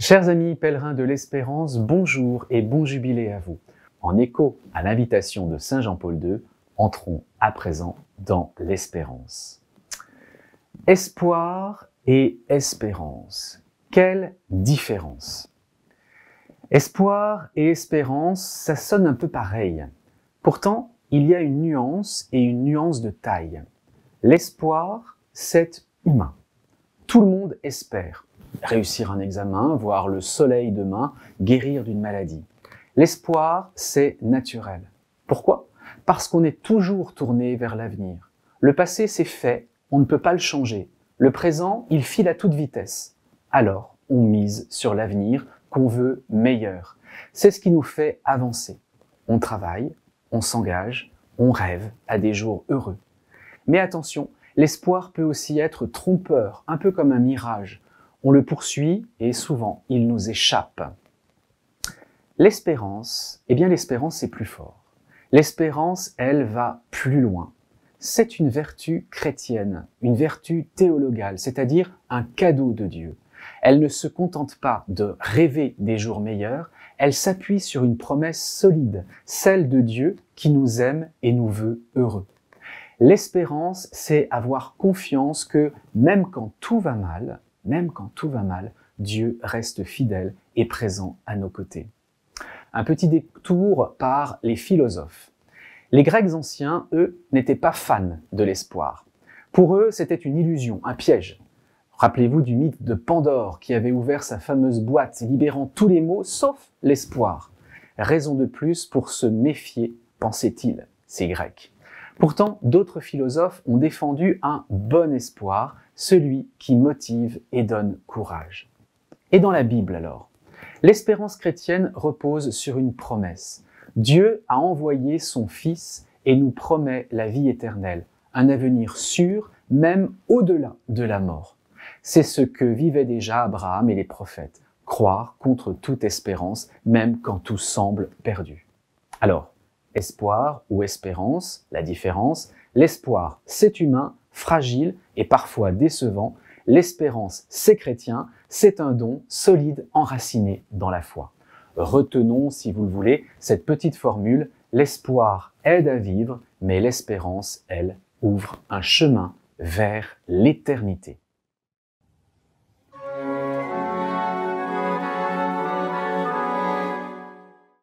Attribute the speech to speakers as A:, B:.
A: Chers amis pèlerins de l'Espérance, bonjour et bon jubilé à vous. En écho à l'invitation de Saint Jean-Paul II, entrons à présent dans l'Espérance. Espoir et espérance, quelle différence! Espoir et espérance, ça sonne un peu pareil. Pourtant, il y a une nuance et une nuance de taille. L'espoir, c'est humain. Tout le monde espère réussir un examen, voir le soleil demain, guérir d'une maladie. L'espoir, c'est naturel. Pourquoi? Parce qu'on est toujours tourné vers l'avenir. Le passé, c'est fait, on ne peut pas le changer. Le présent, il file à toute vitesse. Alors, on mise sur l'avenir qu'on veut meilleur. C'est ce qui nous fait avancer. On travaille, on s'engage, on rêve à des jours heureux. Mais attention, l'espoir peut aussi être trompeur, un peu comme un mirage. On le poursuit et souvent, il nous échappe. L'espérance, l'espérance c'est plus fort. L'espérance, elle, va plus loin. C'est une vertu chrétienne, une vertu théologale, c'est-à-dire un cadeau de Dieu. Elle ne se contente pas de rêver des jours meilleurs, elle s'appuie sur une promesse solide, celle de Dieu qui nous aime et nous veut heureux. L'espérance, c'est avoir confiance que même quand tout va mal, Dieu reste fidèle et présent à nos côtés. Un petit détour par les philosophes. Les Grecs anciens, eux, n'étaient pas fans de l'espoir. Pour eux, c'était une illusion, un piège. Rappelez-vous du mythe de Pandore qui avait ouvert sa fameuse boîte, libérant tous les maux sauf l'espoir. Raison de plus pour se méfier, pensaient-ils, ces Grecs. Pourtant, d'autres philosophes ont défendu un bon espoir, celui qui motive et donne courage. Et dans la Bible alors? L'espérance chrétienne repose sur une promesse. Dieu a envoyé son Fils et nous promet la vie éternelle, un avenir sûr, même au-delà de la mort. C'est ce que vivaient déjà Abraham et les prophètes, croire contre toute espérance, même quand tout semble perdu. Alors, espoir ou espérance, la différence, l'espoir c'est humain, fragile et parfois décevant. L'espérance c'est chrétien, c'est un don solide enraciné dans la foi. Retenons, si vous le voulez, cette petite formule, l'espoir aide à vivre, mais l'espérance, elle, ouvre un chemin vers l'éternité.